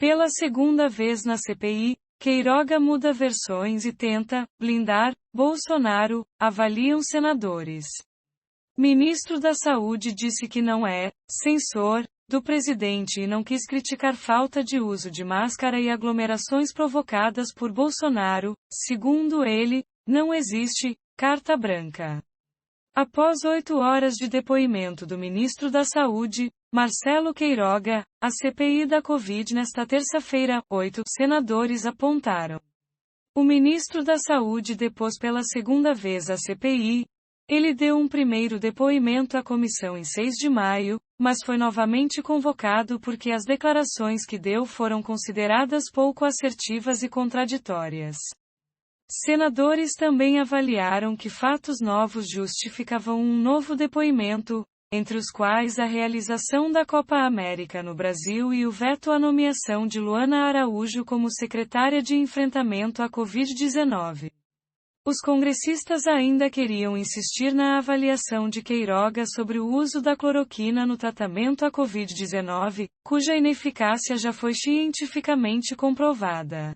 Pela segunda vez na CPI, Queiroga muda versões e tenta blindar Bolsonaro, avaliam senadores. Ministro da Saúde disse que não é censor do presidente e não quis criticar falta de uso de máscara e aglomerações provocadas por Bolsonaro. Segundo ele, não existe carta branca. Após 8 horas de depoimento do ministro da Saúde, Marcelo Queiroga, a CPI da Covid nesta terça-feira, 8 senadores apontaram. O ministro da Saúde depôs pela segunda vez à CPI. Ele deu um primeiro depoimento à comissão em 6 de maio, mas foi novamente convocado porque as declarações que deu foram consideradas pouco assertivas e contraditórias. Senadores também avaliaram que fatos novos justificavam um novo depoimento, entre os quais a realização da Copa América no Brasil e o veto à nomeação de Luana Araújo como secretária de enfrentamento à Covid-19. Os congressistas ainda queriam insistir na avaliação de Queiroga sobre o uso da cloroquina no tratamento à Covid-19, cuja ineficácia já foi cientificamente comprovada.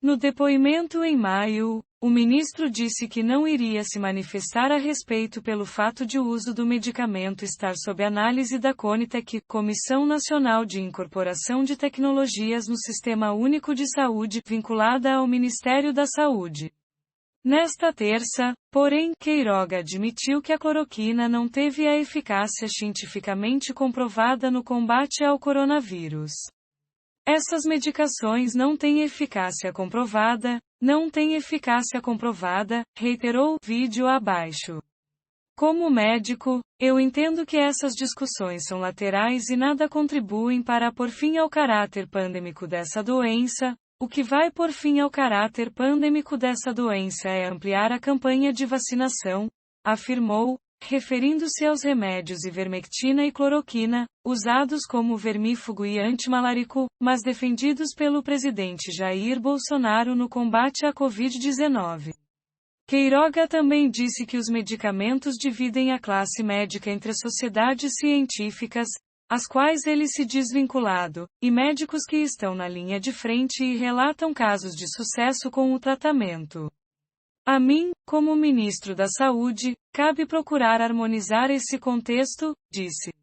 No depoimento em maio, o ministro disse que não iria se manifestar a respeito pelo fato de o uso do medicamento estar sob análise da CONITEC, Comissão Nacional de Incorporação de Tecnologias no Sistema Único de Saúde, vinculada ao Ministério da Saúde. Nesta terça, porém, Queiroga admitiu que a cloroquina não teve a eficácia cientificamente comprovada no combate ao coronavírus. Essas medicações não têm eficácia comprovada, reiterou vídeo abaixo. Como médico, eu entendo que essas discussões são laterais e nada contribuem para pôr fim ao caráter pandêmico dessa doença. O que vai pôr fim ao caráter pandêmico dessa doença é ampliar a campanha de vacinação, afirmou, referindo-se aos remédios ivermectina e cloroquina, usados como vermífugo e antimalárico, mas defendidos pelo presidente Jair Bolsonaro no combate à Covid-19. Queiroga também disse que os medicamentos dividem a classe médica entre as sociedades científicas, às quais ele se diz vinculado, e médicos que estão na linha de frente e relatam casos de sucesso com o tratamento. A mim, como ministro da Saúde, cabe procurar harmonizar esse contexto, disse.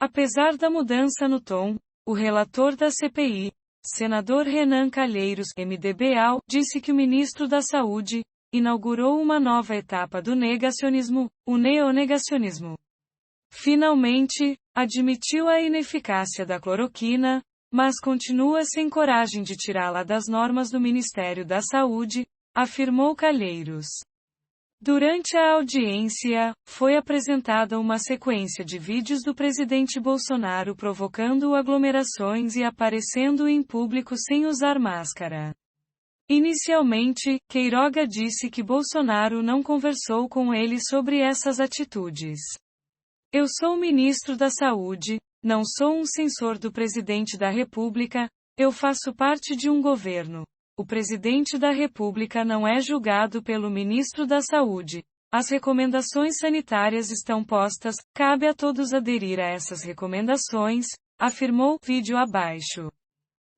Apesar da mudança no tom, o relator da CPI, senador Renan Calheiros, MDBal, disse que o ministro da Saúde inaugurou uma nova etapa do negacionismo, o neonegacionismo. Finalmente, admitiu a ineficácia da cloroquina, mas continua sem coragem de tirá-la das normas do Ministério da Saúde, afirmou Calheiros. Durante a audiência, foi apresentada uma sequência de vídeos do presidente Bolsonaro provocando aglomerações e aparecendo em público sem usar máscara. Inicialmente, Queiroga disse que Bolsonaro não conversou com ele sobre essas atitudes. Eu sou ministro da Saúde, não sou um censor do presidente da República, eu faço parte de um governo. O presidente da República não é julgado pelo ministro da Saúde. As recomendações sanitárias estão postas, cabe a todos aderir a essas recomendações, afirmou vídeo abaixo.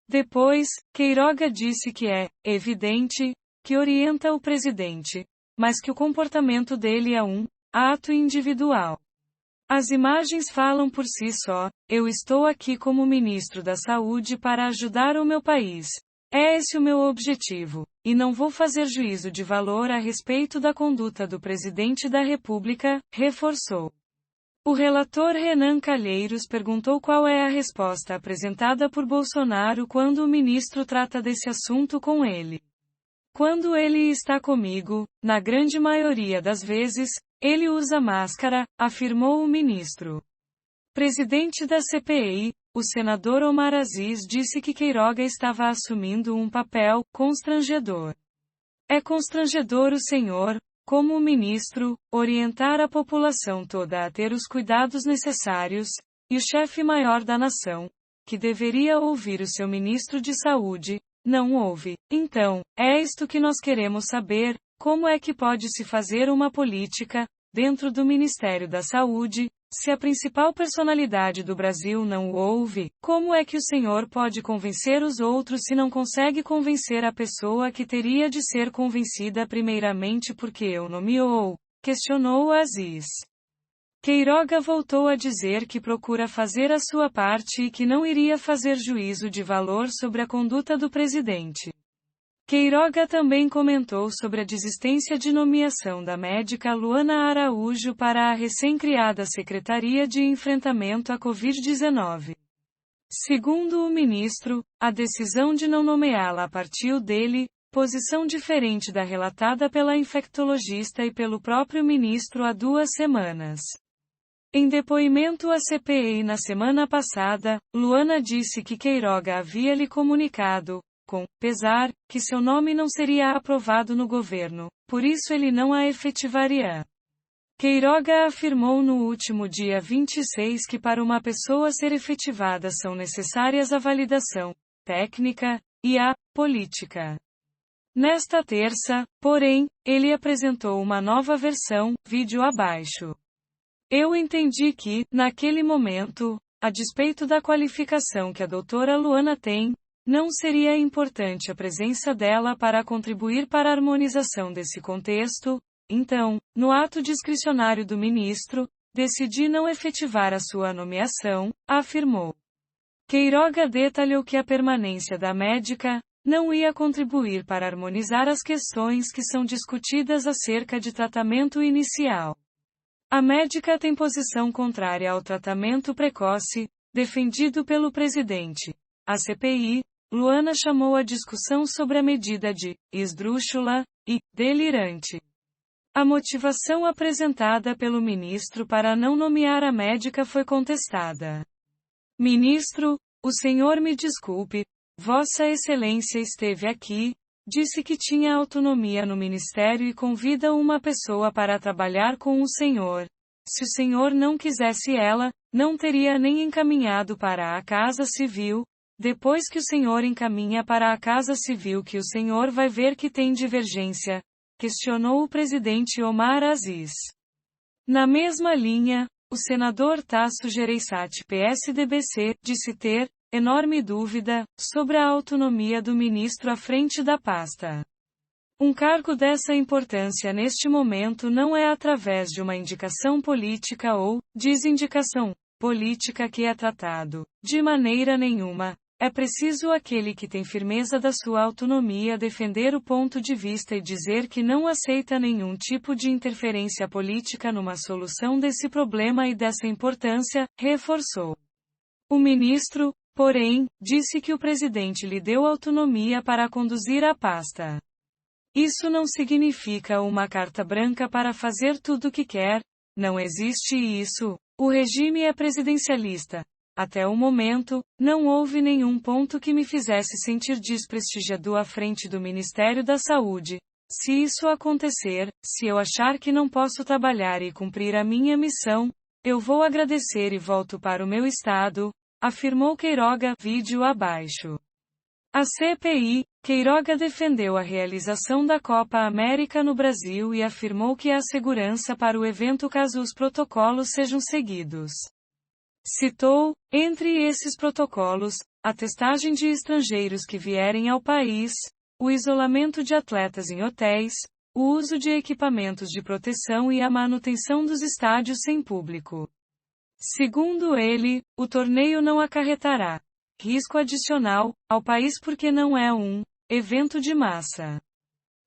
Depois, Queiroga disse que é evidente que orienta o presidente, mas que o comportamento dele é um ato individual. As imagens falam por si só, eu estou aqui como ministro da Saúde para ajudar o meu país. É esse o meu objetivo, e não vou fazer juízo de valor a respeito da conduta do presidente da República, reforçou. O relator Renan Calheiros perguntou qual é a resposta apresentada por Bolsonaro quando o ministro trata desse assunto com ele. Quando ele está comigo, na grande maioria das vezes, ele usa máscara, afirmou o ministro. Presidente da CPI, o senador Omar Aziz disse que Queiroga estava assumindo um papel constrangedor. É constrangedor o senhor, como ministro, orientar a população toda a ter os cuidados necessários, e o chefe maior da nação, que deveria ouvir o seu ministro de saúde, não ouve. Então, é isto que nós queremos saber, como é que pode se fazer uma política, dentro do Ministério da Saúde. Se a principal personalidade do Brasil não o ouve, como é que o senhor pode convencer os outros se não consegue convencer a pessoa que teria de ser convencida primeiramente porque eu nomeou? Questionou Aziz. Queiroga voltou a dizer que procura fazer a sua parte e que não iria fazer juízo de valor sobre a conduta do presidente. Queiroga também comentou sobre a desistência de nomeação da médica Luana Araújo para a recém-criada Secretaria de Enfrentamento à Covid-19. Segundo o ministro, a decisão de não nomeá-la partiu dele, posição diferente da relatada pela infectologista e pelo próprio ministro há 2 semanas. Em depoimento à CPI na semana passada, Luana disse que Queiroga havia lhe comunicado, com pesar, que seu nome não seria aprovado no governo, por isso ele não a efetivaria. Queiroga afirmou no último dia 26 que para uma pessoa ser efetivada são necessárias a validação técnica e a política. Nesta terça, porém, ele apresentou uma nova versão, vídeo abaixo. Eu entendi que, naquele momento, a despeito da qualificação que a doutora Luana tem, não seria importante a presença dela para contribuir para a harmonização desse contexto. Então, no ato discricionário do ministro, decidi não efetivar a sua nomeação, afirmou. Queiroga detalhou que a permanência da médica não ia contribuir para harmonizar as questões que são discutidas acerca de tratamento inicial. A médica tem posição contrária ao tratamento precoce, defendido pelo presidente. A CPI, Luana chamou a discussão sobre a medida de esdrúxula e delirante. A motivação apresentada pelo ministro para não nomear a médica foi contestada. Ministro, o senhor me desculpe, Vossa Excelência esteve aqui, disse que tinha autonomia no ministério e convida uma pessoa para trabalhar com o senhor. Se o senhor não quisesse ela, não teria nem encaminhado para a Casa Civil. Depois que o senhor encaminha para a Casa Civil que o senhor vai ver que tem divergência, questionou o presidente Omar Aziz. Na mesma linha, o senador Tasso Gereissati PSDBC disse ter enorme dúvida sobre a autonomia do ministro à frente da pasta. Um cargo dessa importância neste momento não é através de uma indicação política ou desindicação política que é tratado, de maneira nenhuma. É preciso aquele que tem firmeza da sua autonomia defender o ponto de vista e dizer que não aceita nenhum tipo de interferência política numa solução desse problema e dessa importância, reforçou. O ministro, porém, disse que o presidente lhe deu autonomia para conduzir a pasta. Isso não significa uma carta branca para fazer tudo o que quer, não existe isso, o regime é presidencialista. Até o momento, não houve nenhum ponto que me fizesse sentir desprestigiado à frente do Ministério da Saúde. Se isso acontecer, se eu achar que não posso trabalhar e cumprir a minha missão, eu vou agradecer e volto para o meu estado, afirmou Queiroga, vídeo abaixo. A CPI, Queiroga defendeu a realização da Copa América no Brasil e afirmou que há segurança para o evento caso os protocolos sejam seguidos. Citou, entre esses protocolos, a testagem de estrangeiros que vierem ao país, o isolamento de atletas em hotéis, o uso de equipamentos de proteção e a manutenção dos estádios sem público. Segundo ele, o torneio não acarretará risco adicional ao país porque não é um evento de massa.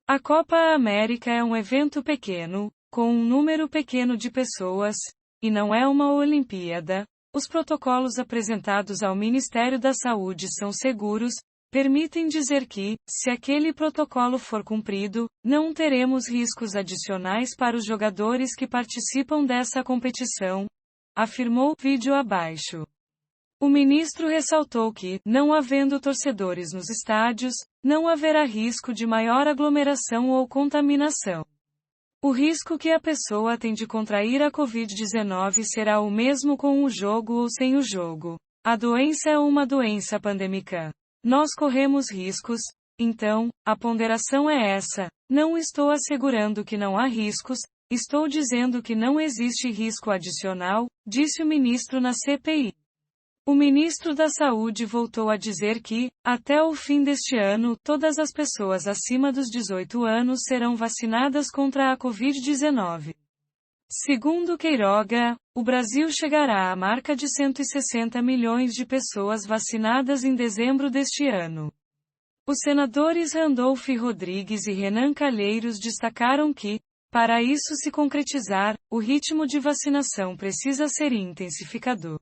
A Copa América é um evento pequeno, com um número pequeno de pessoas, e não é uma Olimpíada. Os protocolos apresentados ao Ministério da Saúde são seguros, permitem dizer que, se aquele protocolo for cumprido, não teremos riscos adicionais para os jogadores que participam dessa competição, afirmou, vídeo abaixo. O ministro ressaltou que, não havendo torcedores nos estádios, não haverá risco de maior aglomeração ou contaminação. O risco que a pessoa tem de contrair a Covid-19 será o mesmo com o jogo ou sem o jogo. A doença é uma doença pandêmica. Nós corremos riscos, então, a ponderação é essa. Não estou assegurando que não há riscos, estou dizendo que não existe risco adicional, disse o ministro na CPI. O ministro da Saúde voltou a dizer que, até o fim deste ano, todas as pessoas acima dos 18 anos serão vacinadas contra a Covid-19. Segundo Queiroga, o Brasil chegará à marca de 160 milhões de pessoas vacinadas em dezembro deste ano. Os senadores Randolph Rodrigues e Renan Calheiros destacaram que, para isso se concretizar, o ritmo de vacinação precisa ser intensificado.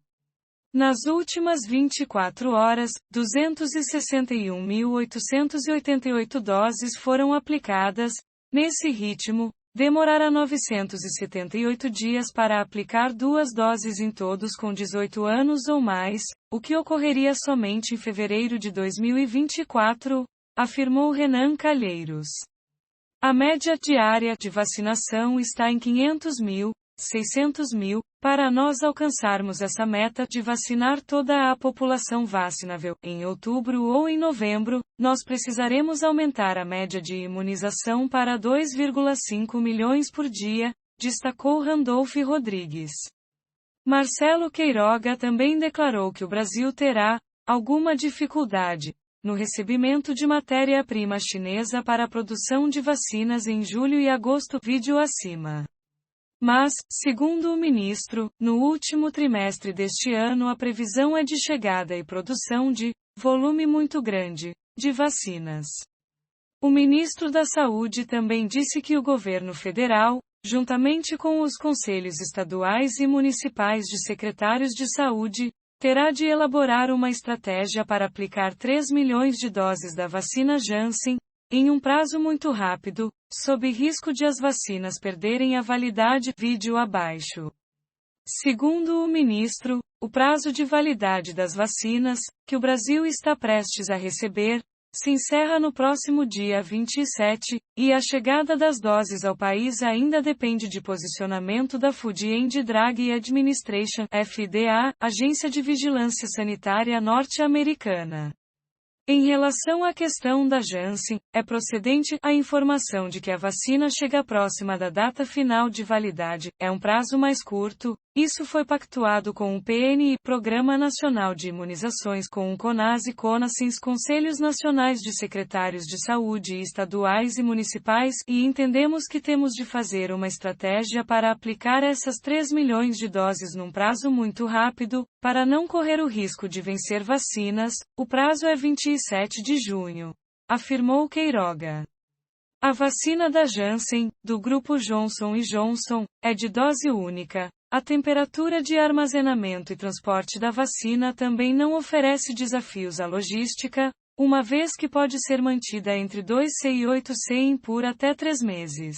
Nas últimas 24 horas, 261.888 doses foram aplicadas. Nesse ritmo, demorará 978 dias para aplicar 2 doses em todos com 18 anos ou mais, o que ocorreria somente em fevereiro de 2024, afirmou Renan Calheiros. A média diária de vacinação está em 500 mil, 600 mil, para nós alcançarmos essa meta de vacinar toda a população vacinável, em outubro ou em novembro, nós precisaremos aumentar a média de imunização para 2,5 milhões por dia, destacou Randolph Rodrigues. Marcelo Queiroga também declarou que o Brasil terá alguma dificuldade no recebimento de matéria-prima chinesa para a produção de vacinas em julho e agosto, vídeo acima. Mas, segundo o ministro, no último trimestre deste ano a previsão é de chegada e produção de volume muito grande de vacinas. O ministro da Saúde também disse que o governo federal, juntamente com os conselhos estaduais e municipais de secretários de saúde, terá de elaborar uma estratégia para aplicar 3 milhões de doses da vacina Janssen, em um prazo muito rápido, sob risco de as vacinas perderem a validade, vídeo abaixo. Segundo o ministro, o prazo de validade das vacinas, que o Brasil está prestes a receber, se encerra no próximo dia 27, e a chegada das doses ao país ainda depende de posicionamento da Food and Drug Administration, FDA, Agência de Vigilância Sanitária norte-americana. Em relação à questão da Janssen, é procedente a informação de que a vacina chega próxima da data final de validade, é um prazo mais curto. Isso foi pactuado com o PNI, Programa Nacional de Imunizações, com o CONAS e CONASINS, Conselhos Nacionais de Secretários de Saúde estaduais e municipais, e entendemos que temos de fazer uma estratégia para aplicar essas 3 milhões de doses num prazo muito rápido, para não correr o risco de vencer vacinas. O prazo é 27 de junho, afirmou Queiroga. A vacina da Janssen, do grupo Johnson & Johnson, é de dose única. A temperatura de armazenamento e transporte da vacina também não oferece desafios à logística, uma vez que pode ser mantida entre 2C e 8C por até 3 meses.